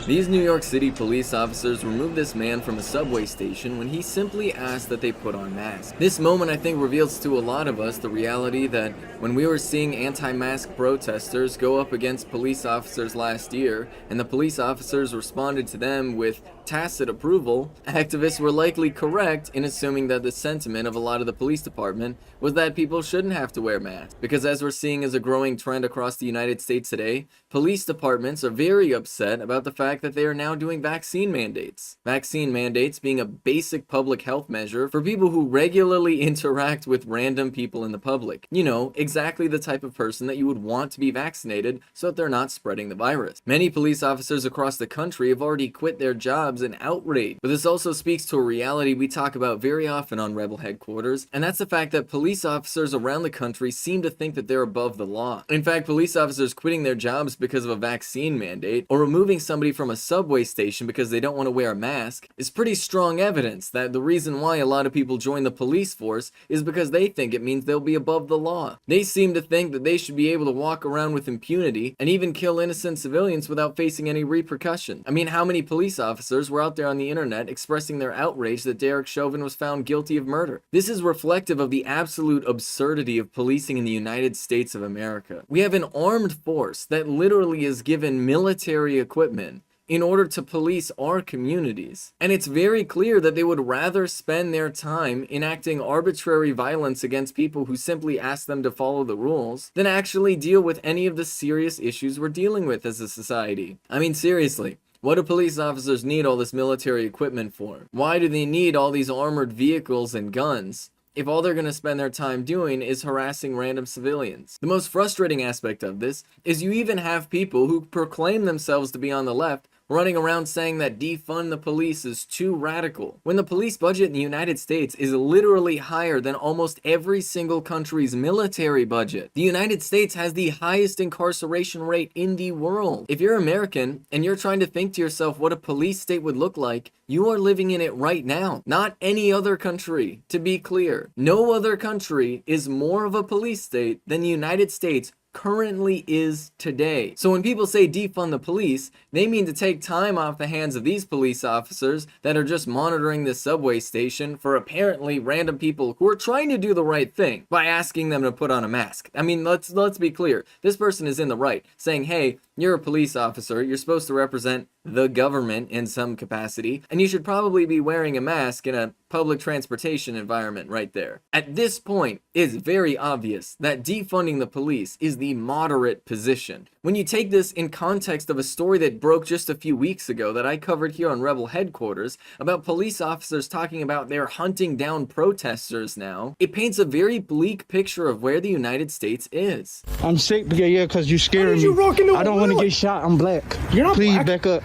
These New York City police officers removed this man from a subway station when he simply asked that they put on masks. This moment, I think, reveals to a lot of us the reality that when we were seeing anti-mask protesters go up against police officers last year, and the police officers responded to them with tacit approval, activists were likely correct in assuming that the sentiment of a lot of the police department was that people shouldn't have to wear masks. Because as we're seeing as a growing trend across the United States today, police departments are very upset about the fact that they are now doing vaccine mandates. Vaccine mandates being a basic public health measure for people who regularly interact with random people in the public. You know, exactly the type of person that you would want to be vaccinated so that they're not spreading the virus. Many police officers across the country have already quit their jobs in outrage. But this also speaks to a reality we talk about very often on Rebel Headquarters, and that's the fact that police officers around the country seem to think that they're above the law. In fact, police officers quitting their jobs because of a vaccine mandate or removing somebody from a subway station because they don't want to wear a mask is pretty strong evidence that the reason why a lot of people join the police force is because they think it means they'll be above the law. They seem to think that they should be able to walk around with impunity and even kill innocent civilians without facing any repercussion. I mean, how many police officers were out there on the internet expressing their outrage that Derek Chauvin was found guilty of murder? This is reflective of the absolute absurdity of policing in the United States of America. We have an armed force that literally is given military equipment in order to police our communities. And it's very clear that they would rather spend their time enacting arbitrary violence against people who simply ask them to follow the rules than actually deal with any of the serious issues we're dealing with as a society. I mean, seriously. What do police officers need all this military equipment for? Why do they need all these armored vehicles and guns if all they're going to spend their time doing is harassing random civilians? The most frustrating aspect of this is you even have people who proclaim themselves to be on the left running around saying that defund the police is too radical, when the police budget in the United States is literally higher than almost every single country's military budget. The United States has the highest incarceration rate in the world. If you're American and you're trying to think to yourself what a police state would look like, you are living in it right now. Not any other country, to be clear. No other country is more of a police state than the United States currently is today. So when people say defund the police, they mean to take time off the hands of these police officers that are just monitoring this subway station for apparently random people who are trying to do the right thing by asking them to put on a mask. I mean, let's be clear. This person is in the right, saying, hey, you're a police officer, you're supposed to represent the government in some capacity, and you should probably be wearing a mask in a public transportation environment right there. At this point, it's very obvious that defunding the police is the moderate position. When you take this in context of a story that broke just a few weeks ago that I covered here on Rebel Headquarters about police officers talking about they're hunting down protesters now, it paints a very bleak picture of where the United States is. I'm sick because you're scaring me. I don't want to get shot. I'm black. You're not Please black. back up.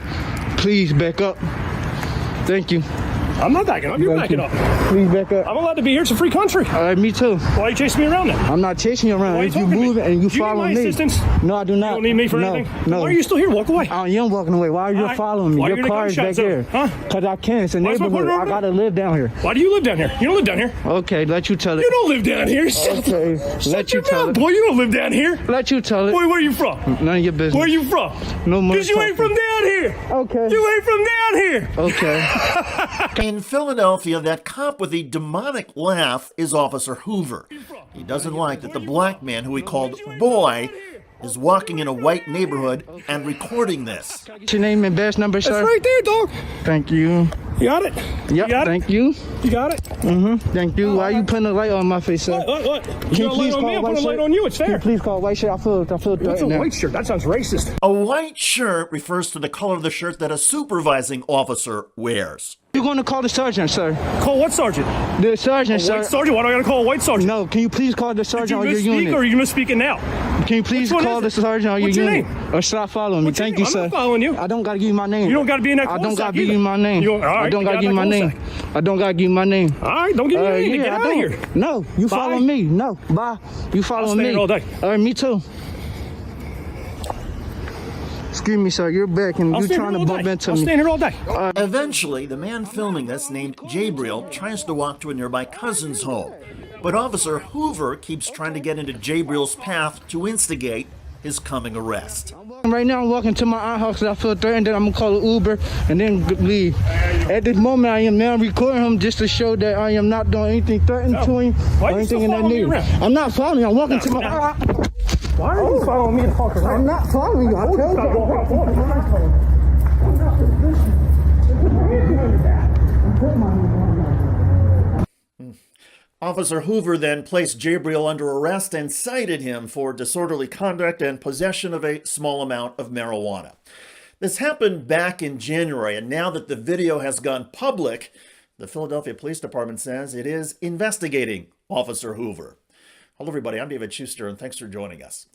Please back up. Thank you. I'm not backing up. You're backing up. Please back up. I'm allowed to be here. It's a free country. All right, me too. Why are you chasing me around then? I'm not chasing you around. Why are you If you talking to move me? and you Do you follow need my me. assistance? No, I do not. You don't need me for anything? No. Why are you still here? Walk away. I am walking away. Why are you All right. following me? Why are Your you in a car is back gunshot zone? there. Huh? Because I can. It's a Why is my neighborhood. partner I over got to live down here. Why do you live down here? You don't live down here. Okay, let you tell it. You don't live down here. Okay, let you tell it. Boy, you don't live down here. Let you tell it. Boy, where are you from? None of your business. Where are you from? No more. Because you ain't from down here. Okay. You ain't from down here. Okay. In Philadelphia, that cop with the demonic laugh is Officer Hoover. He doesn't like that the black man who he called Boy is walking in a white neighborhood and recording this. What's your name and badge number, sir? That's right there, dog. Thank you. You got it? Yep, You got thank it? you. You got it? Thank you. Why are you putting a light on my face, sir? What? Can You got a light on me, I'm putting a light on you. It's Can you fair. please call white shirt? I feel What's a threatened now. white shirt? That sounds racist. A white shirt refers to the color of the shirt that a supervising officer wears. You're going to call the sergeant, sir. Call what sergeant? The sergeant, A sir. white sergeant? Why do I gotta call a white sergeant? No, can you please call the Did sergeant you on your misspeak unit? or are you misspeaking now? Can you please Which one call the is it? sergeant on What's your your unit? name? Or stop following me. What's your Thank name? you, I'm sir. not following you. I don't got to give you my name. You don't gotta be in that I don't cul-de-sac got to give either. you my name. You don't- all right, I don't you got to got give you that my name. cul-de-sac. I don't got to give you my name. All right, don't give me your name. Yeah, Get I out of don't. here. No, you Bye. follow me. No, bye. You follow stay me. here all day. All right, me too. Excuse me, sir. You're back and I'll you're stand trying here to all bump day. into I'll me. stand here all day. Eventually, the man filming this, named Jabriel, tries to walk to a nearby cousin's home. But Officer Hoover keeps trying to get into Jabriel's path to instigate his coming arrest. Right now, I'm walking to my aunt's house because I feel threatened. Then I'm gonna call an Uber and then leave. At this moment, I am now recording him just to show that I am not doing anything threatening to him Why or are you still anything in that following me nature. around? I'm not following you. I'm walking to my. Why are you following me and talking around? I'm not following you. I told you. Officer Hoover then placed Jabriel under arrest and cited him for disorderly conduct and possession of a small amount of marijuana. This happened back in January, and now that the video has gone public, the Philadelphia Police Department says it is investigating Officer Hoover. Hello, everybody. I'm David Schuster, and thanks for joining us.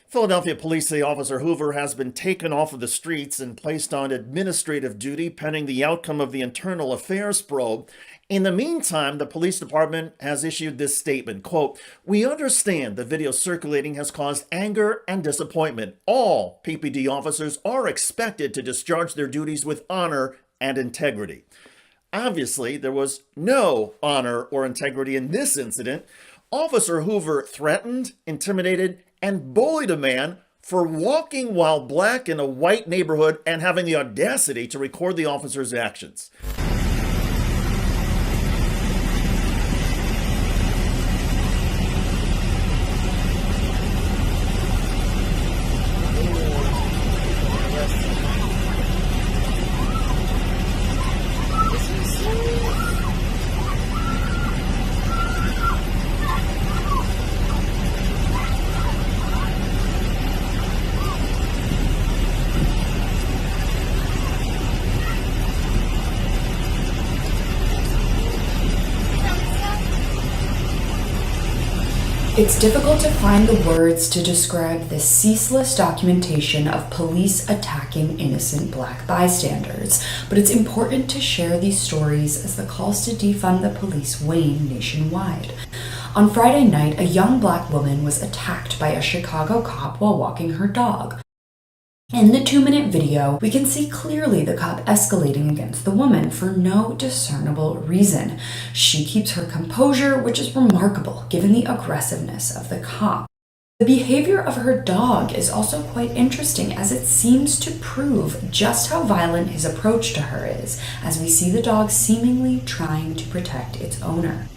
Philadelphia police say Officer Hoover has been taken off of the streets and placed on administrative duty pending the outcome of the internal affairs probe. In the meantime, the police department has issued this statement, quote, "We understand the video circulating has caused anger and disappointment. All PPD officers are expected to discharge their duties with honor and integrity." Obviously, there was no honor or integrity in this incident. Officer Hoover threatened, intimidated, and bullied a man for walking while black in a white neighborhood and having the audacity to record the officer's actions. It's difficult to find the words to describe the ceaseless documentation of police attacking innocent black bystanders, but it's important to share these stories as the calls to defund the police wane nationwide. On Friday night, a young black woman was attacked by a Chicago cop while walking her dog. In the 2-minute video, we can see clearly the cop escalating against the woman for no discernible reason. She keeps her composure, which is remarkable given the aggressiveness of the cop. The behavior of her dog is also quite interesting, as it seems to prove just how violent his approach to her is, as we see the dog seemingly trying to protect its owner.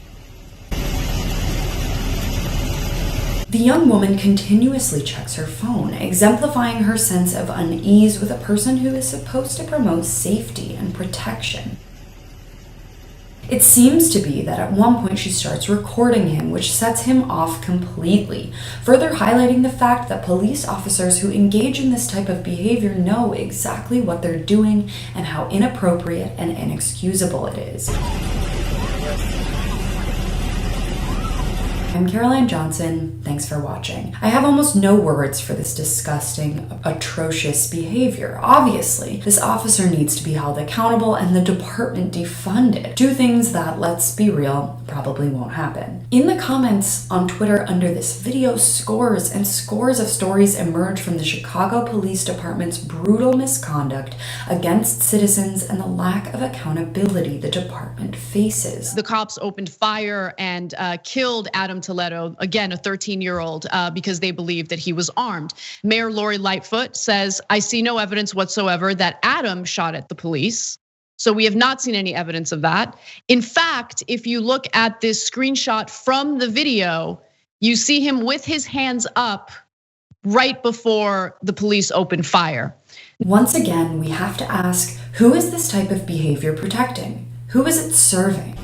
The young woman continuously checks her phone, exemplifying her sense of unease with a person who is supposed to promote safety and protection. It seems to be that at one point she starts recording him, which sets him off completely, further highlighting the fact that police officers who engage in this type of behavior know exactly what they're doing and how inappropriate and inexcusable it is. I'm Caroline Johnson. Thanks for watching. I have almost no words for this disgusting, atrocious behavior. Obviously, this officer needs to be held accountable and the department defunded. Two things that, let's be real, probably won't happen. In the comments on Twitter under this video, scores and scores of stories emerge from the Chicago Police Department's brutal misconduct against citizens and the lack of accountability the department faces. The cops opened fire and killed Adam Toledo, again, a 13-year-old, because they believed that he was armed. Mayor Lori Lightfoot says, "I see no evidence whatsoever that Adam shot at the police." So we have not seen any evidence of that. In fact, if you look at this screenshot from the video, you see him with his hands up right before the police opened fire. Once again, we have to ask, who is this type of behavior protecting? Who is it serving?